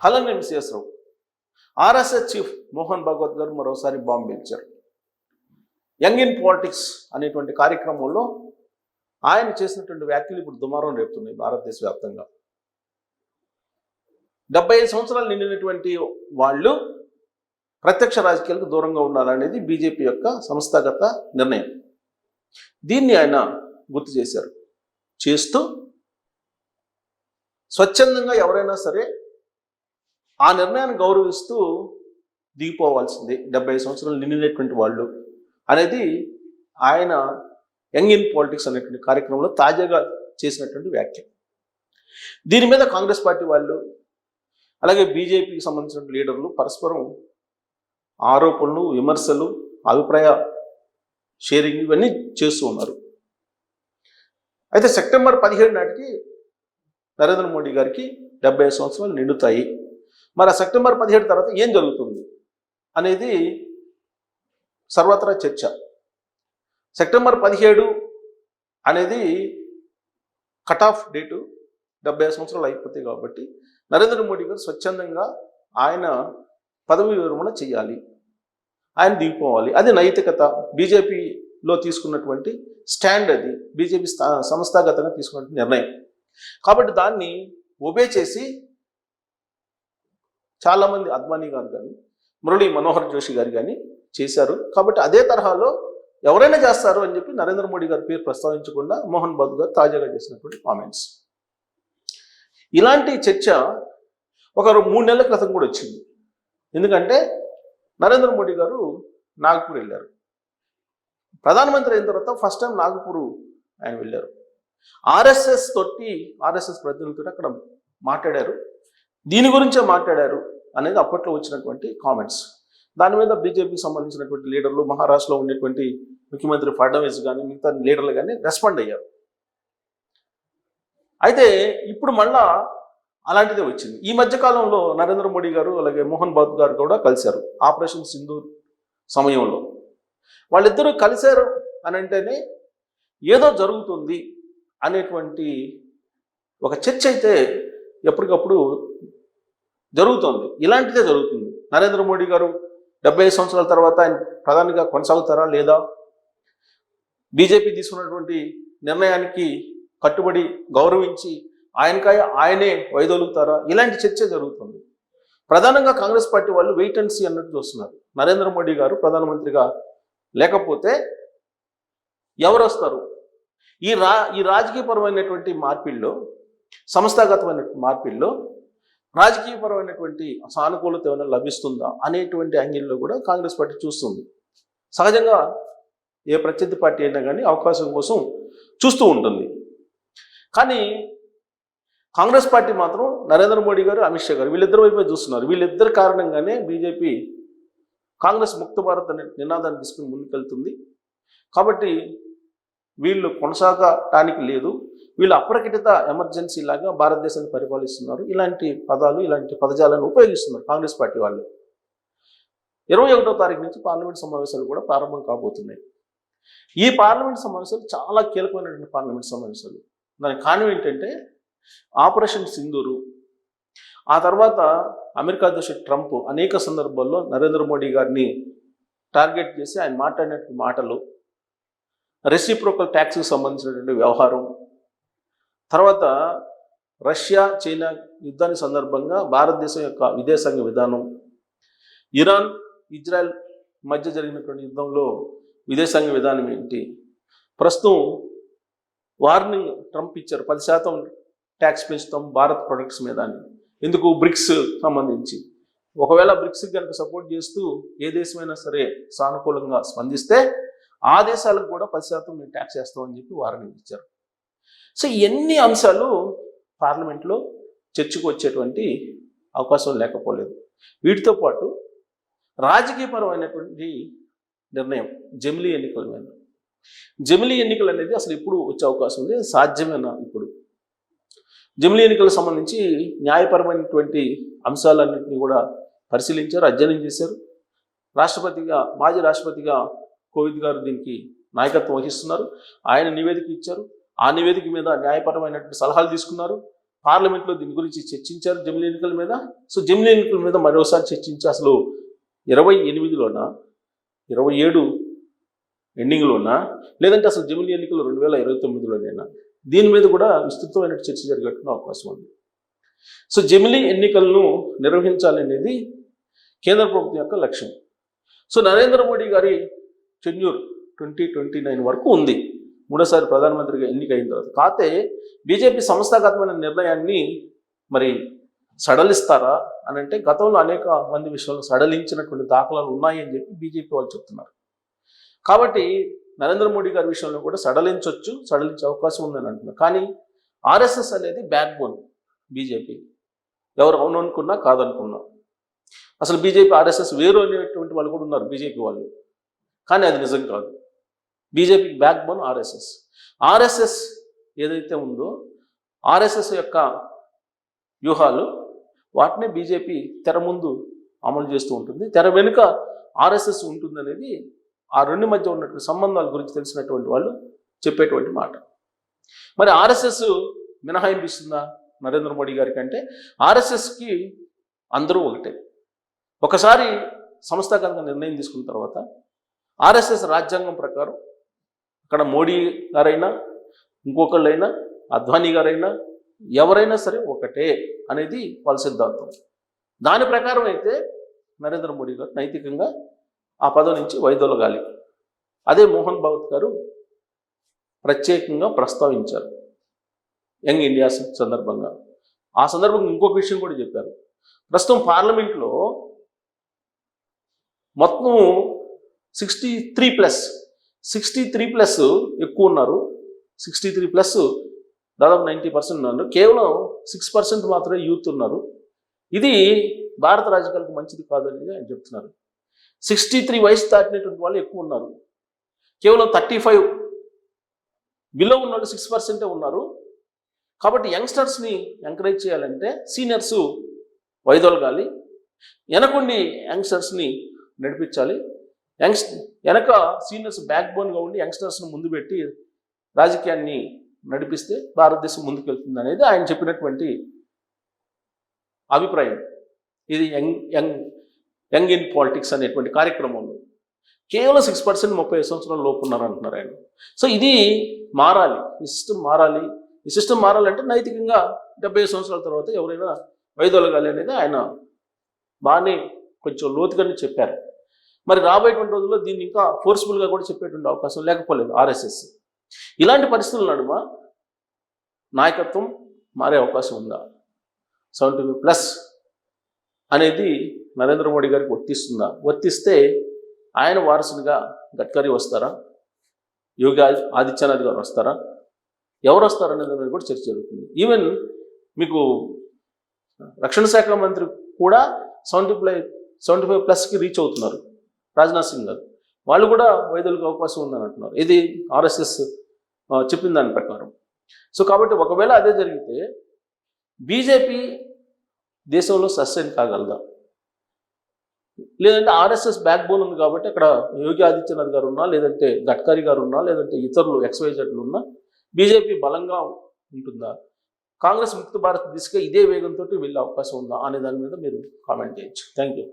Holland MCS రావు, RSS chief Mohan Bhagwat గారు మరోసారి bomb పేల్చారు. Young in politics అనేటువంటి కార్యక్రమంలో ఆయన చేసినటువంటి వ్యాఖ్యలు ఇప్పుడు దుమారం రేపుతున్నాయి భారతదేశ వ్యాప్తంగా. 75 సంవత్సరాలు నిండినటువంటి వాళ్ళు ప్రత్యక్ష రాజకీయాలకు దూరంగా ఉండాలనేది బీజేపీ యొక్క సంస్థాగత నిర్ణయం. దీన్ని ఆయన గుర్తు చేశారు. చేస్తూ స్వచ్ఛందంగా ఎవరైనా సరే ఆ నిర్ణయాన్ని గౌరవిస్తూ దిగిపోవాల్సిందే 75 సంవత్సరాలు నిండినటువంటి వాళ్ళు అనేది ఆయన యంగ్ ఇన్ పాలిటిక్స్ అనేటువంటి కార్యక్రమంలో తాజాగా చేసినటువంటి వ్యాఖ్య. దీని మీద కాంగ్రెస్ పార్టీ వాళ్ళు అలాగే బీజేపీకి సంబంధించిన లీడర్లు పరస్పరం ఆరోపణలు, విమర్శలు, అభిప్రాయ షేరింగ్ ఇవన్నీ చేస్తూ ఉన్నారు. అయితే సెప్టెంబర్ 17 నాటికి నరేంద్ర మోడీ గారికి 75 సంవత్సరాలు నిండుతాయి. మరి ఆ సెప్టెంబర్ 17 తర్వాత ఏం జరుగుతుంది అనేది సర్వత్రా చర్చ. సెప్టెంబర్ 17 అనేది కట్ ఆఫ్ డేటు, 75 సంవత్సరాలు అయిపోతాయి కాబట్టి నరేంద్ర మోడీ గారు స్వచ్ఛందంగా ఆయన పదవి విరమణ చేయాలి, ఆయన దిగిపోవాలి. అది నైతికత, బీజేపీలో తీసుకున్నటువంటి స్టాండ్, అది బీజేపీ సంస్థాగతంగా తీసుకున్నటువంటి నిర్ణయం. కాబట్టి దాన్ని ఒబే చేసి చాలామంది అద్వానీ గారు కానీ మురళీ మనోహర్ జోషి గారు కానీ చేశారు. కాబట్టి అదే తరహాలో ఎవరైనా చేస్తారు అని చెప్పి నరేంద్ర మోడీ గారి పేరు ప్రస్తావించకుండా మోహన్ బాబు గారు తాజాగా చేసినటువంటి కామెంట్స్. ఇలాంటి చర్చ ఒక 3 నెలల క్రితం కూడా వచ్చింది. ఎందుకంటే నరేంద్ర మోడీ గారు నాగ్పూర్ వెళ్ళారు. ప్రధానమంత్రి అయిన తర్వాత ఫస్ట్ టైం నాగ్పూర్ ఆయన వెళ్ళారు. ఆర్ఎస్ఎస్ ప్రతినిధులతో అక్కడ మాట్లాడారు. దీని గురించే మాట్లాడారు అనేది అప్పట్లో వచ్చినటువంటి కామెంట్స్. దాని మీద బీజేపీకి సంబంధించినటువంటి లీడర్లు, మహారాష్ట్రలో ఉండేటువంటి ముఖ్యమంత్రి ఫడ్నవీస్ కానీ మిగతా లీడర్లు కానీ రెస్పాండ్ అయ్యారు. అయితే ఇప్పుడు మళ్ళా అలాంటిదే వచ్చింది. ఈ మధ్యకాలంలో నరేంద్ర మోడీ గారు అలాగే మోహన్ బాబు గారు కూడా కలిశారు ఆపరేషన్ సింధూర్ సమయంలో. వాళ్ళిద్దరూ కలిశారు అని అంటేనే ఏదో జరుగుతుంది అనేటువంటి ఒక చర్చ అయితే ఎప్పటికప్పుడు జరుగుతుంది. ఇలాంటిదే జరుగుతుంది. నరేంద్ర మోడీ గారు 75 సంవత్సరాల తర్వాత ఆయన ప్రధానిగా కొనసాగుతారా లేదా, బీజేపీ తీసుకున్నటువంటి నిర్ణయానికి కట్టుబడి గౌరవించి ఆయనే వైదొలుగుతారా, ఇలాంటి చర్చ జరుగుతుంది. ప్రధానంగా కాంగ్రెస్ పార్టీ వాళ్ళు వెయిట్ అండ్ సీ అన్నట్టు చూస్తున్నారు. నరేంద్ర మోడీ గారు ప్రధానమంత్రిగా లేకపోతే ఎవరు వస్తారు? ఈ రాజకీయపరమైనటువంటి మార్పిల్లో, సంస్థాగతమైన మార్పిల్లో రాజకీయపరమైనటువంటి సానుకూలత ఏమైనా లభిస్తుందా అనేటువంటి యాంగిల్లో కూడా కాంగ్రెస్ పార్టీ చూస్తుంది. సహజంగా ఏ ప్రత్యర్థి పార్టీ అయినా కానీ అవకాశం కోసం చూస్తూ ఉంటుంది. కానీ కాంగ్రెస్ పార్టీ మాత్రం నరేంద్ర మోడీ గారు, అమిత్ షా గారు వీళ్ళిద్దరి వైపే చూస్తున్నారు. వీళ్ళిద్దరి కారణంగానే బీజేపీ కాంగ్రెస్ ముక్త భారత్ అనే నినాదాన్ని తీసుకుని ముందుకెళ్తుంది. కాబట్టి వీళ్ళు కొనసాగటానికి లేదు, వీళ్ళు అప్రకటిత ఎమర్జెన్సీ లాగా భారతదేశాన్ని పరిపాలిస్తున్నారు. ఇలాంటి పదాలు, ఇలాంటి పదజాలను ఉపయోగిస్తున్నారు కాంగ్రెస్ పార్టీ వాళ్ళు. 21వ తారీఖు నుంచి పార్లమెంట్ సమావేశాలు కూడా ప్రారంభం కాబోతున్నాయి. ఈ పార్లమెంట్ సమావేశాలు చాలా కీలకమైనటువంటి పార్లమెంట్ సమావేశాలు. దానికి కారణం ఏంటంటే ఆపరేషన్ సింధూరు, ఆ తర్వాత అమెరికా అధ్యక్షుడు ట్రంప్ అనేక సందర్భాల్లో నరేంద్ర మోడీ గారిని టార్గెట్ చేసి ఆయన మాట్లాడినటువంటి మాటలు, రెసిప్రోకల్ ట్యాక్స్కి సంబంధించినటువంటి వ్యవహారం, తర్వాత రష్యా చైనా యుద్ధానికి సందర్భంగా భారతదేశం యొక్క విదేశాంగ విధానం, ఇరాన్ ఇజ్రాయెల్ మధ్య జరిగినటువంటి యుద్ధంలో విదేశాంగ విధానం ఏంటి, ప్రస్తుతం వార్నింగ్ ట్రంప్ ఇచ్చారు 10% ట్యాక్స్ పెంచుతాం భారత్ ప్రొడక్ట్స్ మీద అని. ఎందుకు? బ్రిక్స్ సంబంధించి. ఒకవేళ బ్రిక్స్కి కనుక సపోర్ట్ చేస్తూ ఏ దేశమైనా సరే సానుకూలంగా స్పందిస్తే ఆ దేశాలకు కూడా 10% మేము ట్యాక్స్ వేస్తామని చెప్పి వార్నింగ్ ఇచ్చారు. సో ఎన్ని అంశాలు పార్లమెంట్లో చర్చకు వచ్చేటువంటి అవకాశం లేకపోలేదు. వీటితో పాటు రాజకీయపరమైనటువంటి నిర్ణయం జమిలీ ఎన్నికల మీద. జమిలీ ఎన్నికలు అనేది అసలు ఎప్పుడు వచ్చే అవకాశం ఉంది, సాధ్యమేనా? ఇప్పుడు జమిలీ ఎన్నికలకు సంబంధించి న్యాయపరమైనటువంటి అంశాలన్నింటినీ కూడా పరిశీలించారు, అధ్యయనం చేశారు. మాజీ రాష్ట్రపతిగా కోవింద్ గారు దీనికి నాయకత్వం వహిస్తున్నారు. ఆయన నివేదిక ఇచ్చారు. ఆ నివేదిక మీద న్యాయపరమైనటువంటి సలహాలు తీసుకున్నారు. పార్లమెంట్లో దీని గురించి చర్చించారు జమిలీ ఎన్నికల మీద. సో జమిలీ ఎన్నికల మీద మరోసారి చర్చించి అసలు 28లోన 27 ఎండింగ్లోనా లేదంటే అసలు జమిలీ ఎన్నికలు 2029లోనైనా దీని మీద కూడా విస్తృతమైన చర్చ జరిగేటువంటి అవకాశం ఉంది. సో జమిలీ ఎన్నికలను నిర్వహించాలనేది కేంద్ర ప్రభుత్వం యొక్క లక్ష్యం. సో నరేంద్ర మోడీ గారి టెన్యూర్ 2029 వరకు ఉంది, మూడోసారి ప్రధానమంత్రిగా ఎన్నికైన తర్వాత. కాకపోతే బీజేపీ సంస్థాగతమైన నిర్ణయాన్ని మరి సడలిస్తారా అని అంటే గతంలో అనేక మంది విషయంలో సడలించినటువంటి దాఖలాలు ఉన్నాయి అని చెప్పి బీజేపీ వాళ్ళు చెప్తున్నారు. కాబట్టి నరేంద్ర మోడీ గారి విషయంలో కూడా సడలించే అవకాశం ఉందని అంటున్నారు. కానీ ఆర్ఎస్ఎస్ అనేది బ్యాక్ బోన్ బీజేపీ, ఎవరు అవుననుకున్నా కాదనుకున్నా. అసలు బీజేపీ ఆర్ఎస్ఎస్ వేరు అనేటువంటి వాళ్ళు కూడా ఉన్నారు బీజేపీ వాళ్ళు, కానీ అది నిజం కాదు. బీజేపీకి బ్యాక్ బోన్ ఆర్ఎస్ఎస్. ఆర్ఎస్ఎస్ ఏదైతే ఉందో ఆర్ఎస్ఎస్ యొక్క వ్యూహాలు వాటిని బీజేపీ తెర ముందు అమలు చేస్తూ ఉంటుంది, తెర వెనుక ఆర్ఎస్ఎస్ ఉంటుంది అనేది ఆ రెండు మధ్య ఉన్నటువంటి సంబంధాల గురించి తెలిసినటువంటి వాళ్ళు చెప్పేటువంటి మాట. మరి ఆర్ఎస్ఎస్ మినహాయింపు ఇస్తుందా నరేంద్ర మోడీ గారికి అంటే ఆర్ఎస్ఎస్కి అందరూ ఒకటే. ఒకసారి సంస్థాగతంగా నిర్ణయం తీసుకున్న తర్వాత ఆర్ఎస్ఎస్ రాజ్యాంగం ప్రకారం అక్కడ మోడీ గారైనా ఇంకొకళ్ళైనా అద్వానీ గారైనా ఎవరైనా సరే ఒకటే అనేది వాళ్ళ సిద్ధాంతం. దాని ప్రకారం అయితే నరేంద్ర మోడీ గారు నైతికంగా ఆ పదవి నుంచి వైదొలగాలి. అదే మోహన్ భాగవత్ గారు ప్రత్యేకంగా ప్రస్తావించారు యంగ్ ఇండియా సందర్భంగా. ఆ సందర్భంగా ఇంకొక విషయం కూడా చెప్పారు. ప్రస్తుతం పార్లమెంట్లో మొత్తం 63+ ఎక్కువ ఉన్నారు. 63+ దాదాపు 90% ఉన్నారు. కేవలం 6% మాత్రమే యూత్ ఉన్నారు. ఇది భారత రాజకీయాలకు మంచిది కాదని ఆయన చెప్తున్నారు. 63 వయసు దాటినటువంటి వాళ్ళు ఎక్కువ ఉన్నారు. కేవలం 35 బిలో ఉన్న వాళ్ళు 6% ఉన్నారు. కాబట్టి యంగ్స్టర్స్ని ఎంకరేజ్ చేయాలంటే సీనియర్స్ వైదొలగాలి, వెనకుండి యంగ్స్టర్స్ని నడిపించాలి. వెనక సీనియర్స్ బ్యాక్ బోన్గా ఉండి యంగ్స్టర్స్ని ముందు పెట్టి రాజకీయాన్ని నడిపిస్తే భారతదేశం ముందుకెళ్తుంది అనేది ఆయన చెప్పినటువంటి అభిప్రాయం. ఇది యంగ్ ఇన్ పాలిటిక్స్ అనేటువంటి కార్యక్రమంలో కేవలం 6% 35 సంవత్సరాల లోపు ఉన్నారంటున్నారు ఆయన. సో ఇది మారాలి, ఈ సిస్టమ్ మారాలి. ఈ సిస్టమ్ మారాలంటే నైతికంగా 75 సంవత్సరాల తర్వాత ఎవరైనా వైదొలగాలి అనేది ఆయన బాగానే కొంచెం లోతుగానే చెప్పారు. మరి రాబోయేటువంటి రోజుల్లో దీన్ని ఇంకా ఫోర్స్ఫుల్గా కూడా చెప్పేటువంటి అవకాశం లేకపోలేదు ఆర్ఎస్ఎస్. ఇలాంటి పరిస్థితుల నడుమ నాయకత్వం మారే అవకాశం ఉందా? 75+ అనేది నరేంద్ర మోడీ గారికి వర్తిస్తుందా? వర్తిస్తే ఆయన వారసునిగా గడ్కరీ వస్తారా, యోగి ఆదిత్యనాథ్ గారు వస్తారా, ఎవరు వస్తారనేది కూడా చర్చ జరుగుతుంది. ఈవెన్ మీకు రక్షణ శాఖ మంత్రి కూడా 75+కి రీచ్ అవుతున్నారు, రాజ్నాథ్ సింగ్ గారు. వాళ్ళు కూడా వైదొలిగే అవకాశం ఉందని అంటున్నారు. ఇది ఆర్ఎస్ఎస్ చెప్పిన దాని ప్రకారం. సో కాబట్టి ఒకవేళ అదే జరిగితే బీజేపీ దేశంలో సస్టైన్ కాగలదా? లేదంటే ఆర్ఎస్ఎస్ బ్యాక్ బోన్ ఉంది కాబట్టి అక్కడ యోగి ఆదిత్యనాథ్ గారు ఉన్నా, లేదంటే గడ్కరీ గారు ఉన్నా, లేదంటే ఇతరులు XYZలు ఉన్నా బీజేపీ బలంగా ఉంటుందా? కాంగ్రెస్ ముక్త భారత్ దిశగా ఇదే వేగంతో వెళ్ళే అవకాశం ఉందా అనే దాని మీద మీరు కామెంట్ చేయొచ్చు. Thank you.